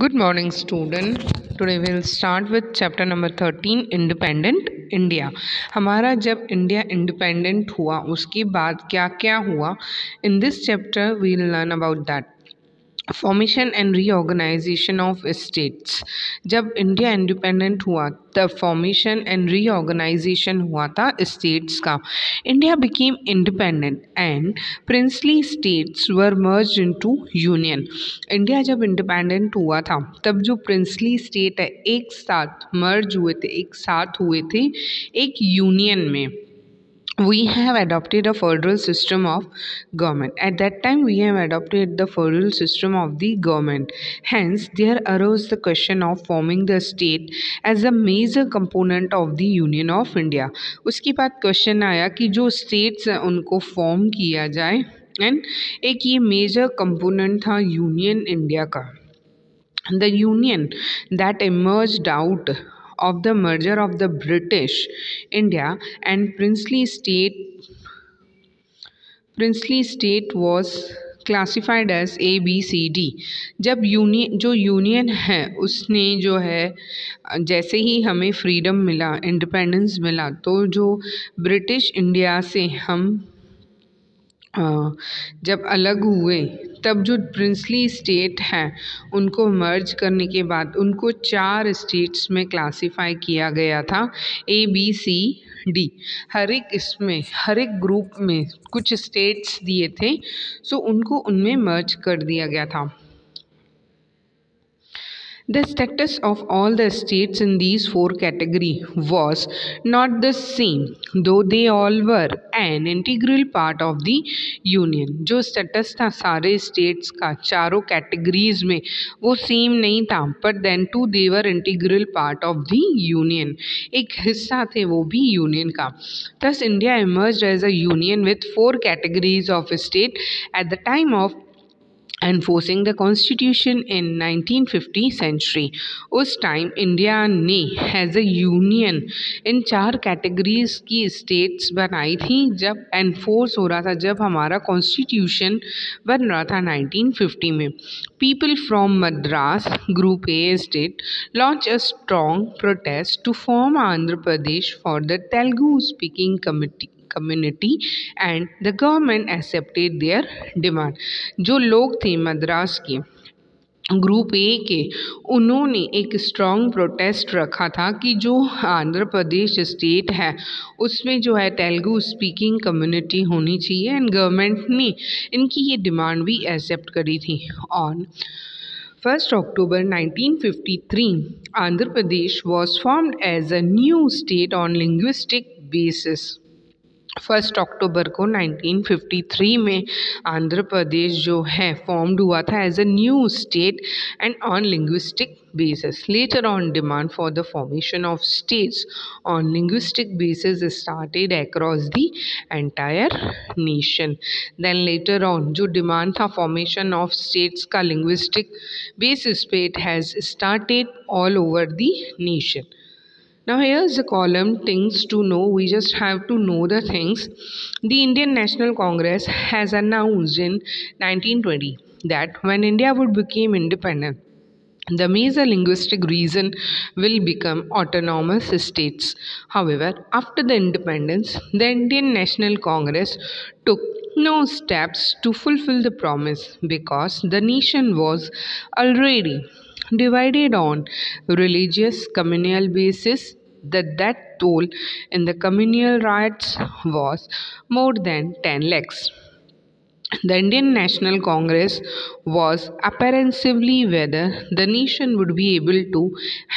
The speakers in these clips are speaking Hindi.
Good morning, student. Today we'll start with chapter number 13, Independent India. हमारा जब इंडिया इंडिपेंडेंट हुआ उसके बाद क्या क्या हुआ, in this chapter we'll learn about that. Formation and reorganisation of states. जब इंडिया इंडिपेंडेंट हुआ तब फॉर्मेशन एंड रीऑर्गेनाइजेशन हुआ था स्टेट्स का. India became independent and princely states were merged into union. India जब इंडिपेंडेंट हुआ था तब जो प्रिंसली स्टेट है एक साथ मर्ज हुए थे, एक साथ हुए थे एक यूनियन में. We have adopted a federal system of government. At that time, we have adopted the federal system of the government. Hence, there arose the question of forming the state as a major component of the Union of India. उसके बाद क्वेश्चन आया कि जो स्टेट्स हैं उनको फॉर्म किया जाए एंड एक ये मेजर कंपोनेंट था यूनियन इंडिया का. The union that emerged out of the merger of the British India and princely state was classified as ABCD. जब यूनियन है उसने जो है जैसे ही हमें फ्रीडम मिला, इंडिपेंडेंस मिला, तो जो ब्रिटिश इंडिया से हम जब अलग हुए तब जो प्रिंसली स्टेट हैं उनको मर्ज करने के बाद उनको 4 स्टेट्स में क्लासिफाई किया गया था, ABCD. हर एक ग्रुप में कुछ स्टेट्स दिए थे, सो उनको उनमें मर्ज कर दिया गया था. The status of all the states in these 4 categories was not the same, though they all were an integral part of the union. जो status था सारे states का चारों categories में वो सेम नहीं था, but then too they were integral part of the union. एक हिस्सा थे वो भी union का. Thus India emerged as a union with 4 categories of state at the time of enforcing the constitution in 1950 century. उस टाइम इंडिया ने as a union in 4 categories की स्टेट्स बनाई थी जब एनफोर्स हो रहा था, जब हमारा कॉन्स्टिट्यूशन बन रहा था 1950 में. People from Madras group A state launch a strong protest to form Andhra Pradesh for the Telugu speaking community and the government accepted their demand. जो लोग थे मद्रास के ग्रुप ए के, उन्होंने एक स्ट्रॉन्ग प्रोटेस्ट रखा था कि जो आंध्र प्रदेश स्टेट है उसमें जो है तेलुगु स्पीकिंग कम्युनिटी होनी चाहिए एंड गवर्नमेंट ने इनकी ये डिमांड भी एक्सेप्ट करी थी. On 1st October 1953, Andhra Pradesh was formed as a new state on linguistic basis. 1 अक्टूबर को 1953 में आंध्र प्रदेश जो है फॉर्म्ड हुआ था as a new state and on linguistic basis. Later on, demand for the formation of states on linguistic basis started across the entire nation. Then later on, जो demand था formation of states का linguistic basis पे, it has started all over the nation. Now here's the column things to know. We just have to know the things. The Indian National Congress has announced in 1920 that when India would become independent, the major linguistic region will become autonomous states. However, after the independence, the Indian National Congress took no steps to fulfill the promise because the nation was already divided on religious communal basis. That toll in the communal rights was more than 10 lakhs. The Indian National Congress was apprehensively whether the nation would be able to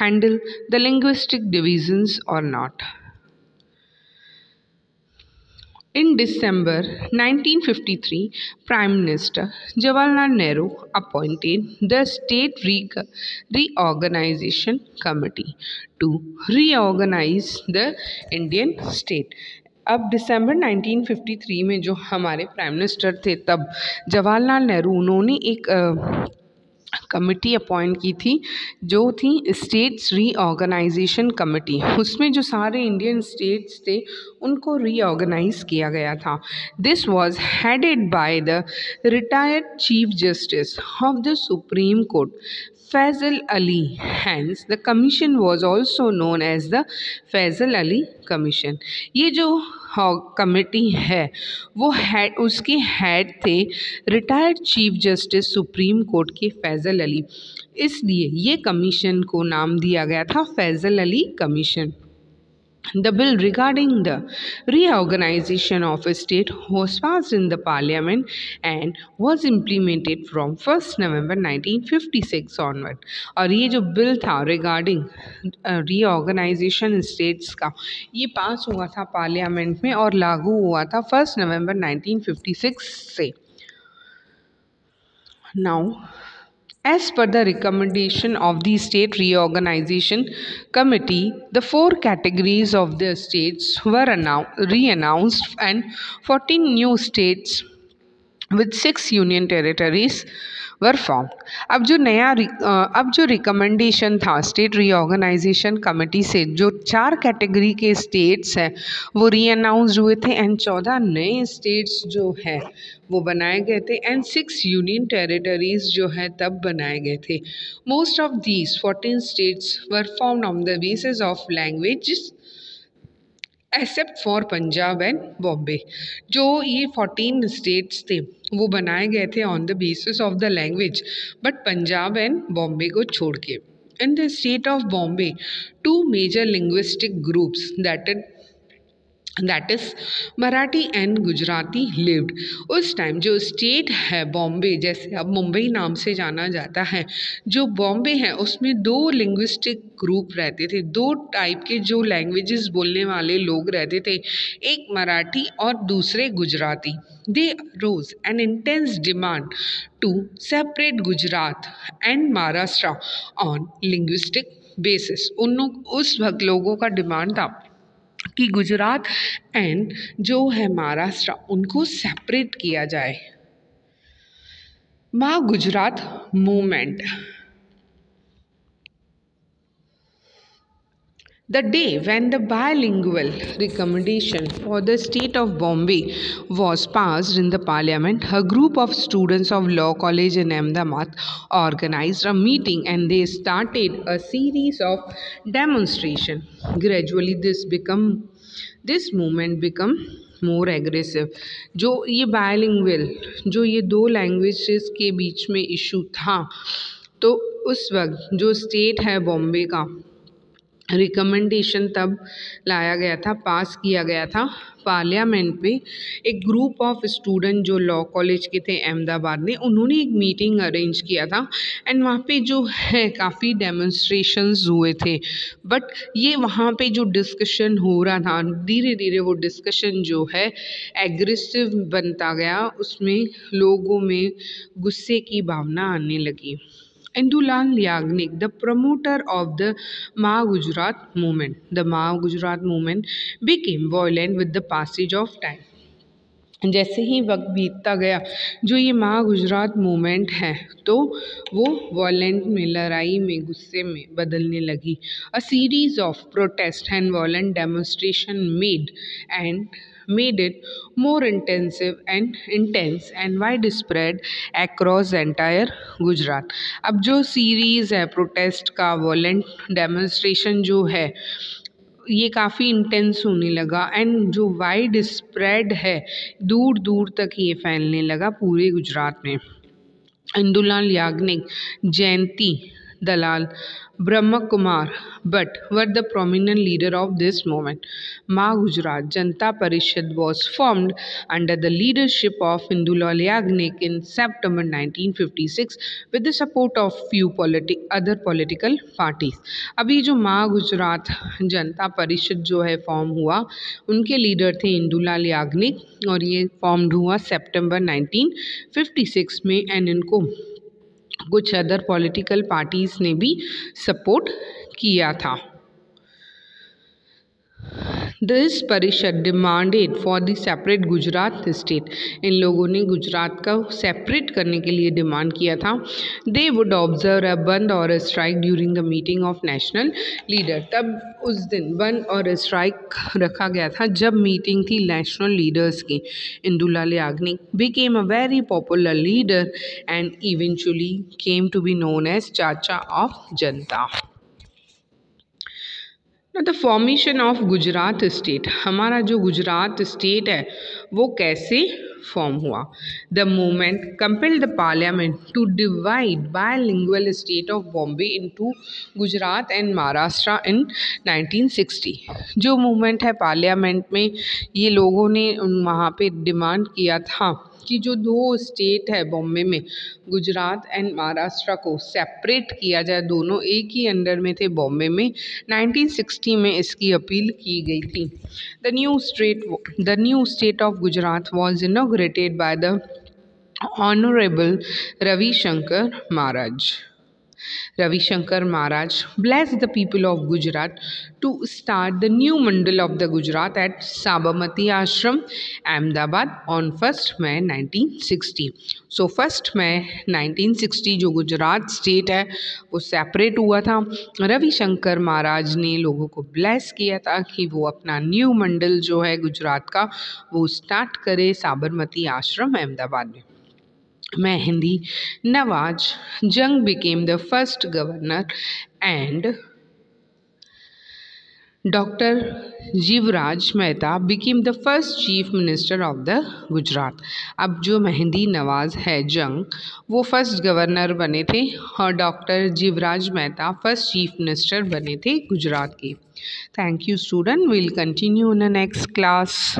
handle the linguistic divisions or not. In December 1953, Prime Minister Jawaharlal Nehru appointed the State Reorganization Committee to reorganize the Indian state. अब दिसंबर 1953 में जो हमारे प्राइम मिनिस्टर थे तब जवाहरलाल नेहरू, उन्होंने एक कमिटी अपॉइंट की थी जो थी स्टेट्स रीऑर्गेनाइजेशन कमेटी. उसमें जो सारे इंडियन स्टेट्स थे उनको रीऑर्गेनाइज किया गया था. This was headed by the retired chief justice of the supreme court Faisal Ali. Hence, the commission was also known as the Faisal Ali Commission. ये जो कमेटी है वो उसके हेड थे retired chief justice supreme court के फैज़ल अली, इसलिए ये कमीशन को नाम दिया गया था Faizal Ali commission. The bill regarding the reorganization of a state was passed in the parliament and was implemented from 1st November 1956 onward. और ये जो बिल था रिगार्डिंग रीऑर्गेनाइजेशन स्टेट्स का, ये पास हुआ था पार्लियामेंट में और लागू हुआ था 1 नवंबर 1956 से. Now, as per the recommendation of the State Reorganization Committee, the 4 categories of the states were re-announced and 14 new states with 6 union territories were form. अब जो रिकमेंडेशन था स्टेट रीऑर्गेनाइजेशन कमेटी से, जो 4 कैटेगरी के स्टेट्स हैं वो रीअनाउंस्ड हुए थे एंड 14 नए स्टेट्स जो है वो बनाए गए थे एंड 6 यूनियन टेरिटरीज जो है तब बनाए गए थे. Most of these 14 states were formed on the basis of language except for Punjab and Bombay. जो ये 14 स्टेट्स थे वो बनाए गए थे on the basis of the language, but Punjab and Bombay को छोड़ के. In the state of Bombay 2 major linguistic groups that is Marathi and Gujarati lived. उस टाइम जो स्टेट है बॉम्बे, जैसे अब मुंबई नाम से जाना जाता है, जो बॉम्बे है उसमें 2 लिंग्विस्टिक ग्रुप रहते थे, 2 टाइप के जो लैंग्वेजेस बोलने वाले लोग रहते थे, एक मराठी और दूसरे Gujarati. They rose an intense demand to separate Gujarat and Maharashtra on linguistic basis. उस वक्त लोगों का डिमांड था कि गुजरात एंड जो है महाराष्ट्र उनको सेपरेट किया जाए. माँ Gujarat movement. The day when the bilingual recommendation for the state of Bombay was passed in the parliament, a group of students of Law College in Ahmedabad organized a meeting and they started a series of demonstration. Gradually this movement become more aggressive. जो ये bilingual, जो ये 2 लैंग्वेजेस के बीच में इशू था, तो उस वक्त जो स्टेट है बॉम्बे का रिकमेंडेशन तब लाया गया था, पास किया गया था पार्लियामेंट में. एक ग्रुप ऑफ स्टूडेंट जो लॉ कॉलेज के थे अहमदाबाद में, उन्होंने एक मीटिंग अरेंज किया था एंड वहाँ पे जो है काफ़ी डेमोन्स्ट्रेशंस हुए थे. बट ये वहाँ पे जो डिस्कशन हो रहा था, धीरे धीरे वो डिस्कशन जो है एग्रेसिव बनता गया, उसमें लोगों में गुस्से की भावना आने लगी. Indulal Yagnik, the promoter of the Maha-Gujarat movement. The Maha-Gujarat movement became violent with the passage of time. जैसे ही वक्त बीतता गया, जो ये महा गुजरात मूवमेंट है तो वो वॉयलेंट में, लड़ाई में, गुस्से में बदलने लगी. A series of protest and violent demonstration made it more intense and widespread across entire Gujarat. अब जो सीरीज़ है प्रोटेस्ट का, वॉयलेंट डेमोन्स्ट्रेशन जो है ये काफ़ी इंटेंस होने लगा एंड जो वाइड स्प्रेड है, दूर दूर तक ये फैलने लगा पूरे गुजरात में. इंदुलाल याग्निक, जयंती दलाल, ब्रह्म Kumar Bhatt were the prominent leader of this movement. Maha Gujarat Janata Parishad was formed under the leadership of Indulal Yagnik in September 1956 with the support of few other political parties. अभी जो महा गुजरात जनता परिषद जो है फॉर्म हुआ, उनके लीडर थे इंदुलाल याग्निक और ये फॉर्म्ड हुआ सितंबर 1956 में एंड इनको कुछ अदर पॉलिटिकल पार्टीज ने भी सपोर्ट किया था. This Parishad demanded for the separate Gujarat state. इन लोगों ने गुजरात का सेपरेट करने के लिए डिमांड किया था। दे वुड ऑब्जर्व अ बंद और a strike during the meeting of national leader. तब उस दिन बंद और स्ट्राइक रखा गया था जब मीटिंग थी नेशनल लीडर्स की। Indulal Yagnik became a very popular leader and eventually came to be known as chacha of janata. The formation of Gujarat state. हमारा जो गुजरात स्टेट है वो कैसे फॉर्म हुआ? The movement compelled the parliament to divide bilingual state of Bombay into Gujarat and Maharashtra in 1960। जो मूवमेंट है पार्लियामेंट में, ये लोगों ने वहाँ पे डिमांड किया था कि जो दो स्टेट है बॉम्बे में, गुजरात एंड महाराष्ट्र को सेपरेट किया जाए। दोनों एक ही अंडर में थे बॉम्बे में। 1960 में इसकी अपील की गई थी। The new state of Gujarat was inaugurated by the honourable Ravishankar Maharaj. Ravishankar Maharaj blessed the people of Gujarat to start the new mandal of the Gujarat at Sabarmati Ashram, Ahmedabad on 1st May 1960. So 1st May 1960 जो गुजरात स्टेट है वो सेपरेट हुआ था। रविशंकर महाराज ने लोगों को ब्लेस किया था कि वो अपना न्यू मंडल जो है गुजरात का वो स्टार्ट करे साबरमती आश्रम अहमदाबाद में। Mehndi Nawaz Jung became the first governor and Dr. Jivraj Mehta became the first chief minister of the Gujarat. अब जो मेहंदी नवाज है जंग वो फर्स्ट गवर्नर बने थे और doctor Jivraj Mehta first chief minister बने थे गुजरात के। Thank you student, will continue in the next class.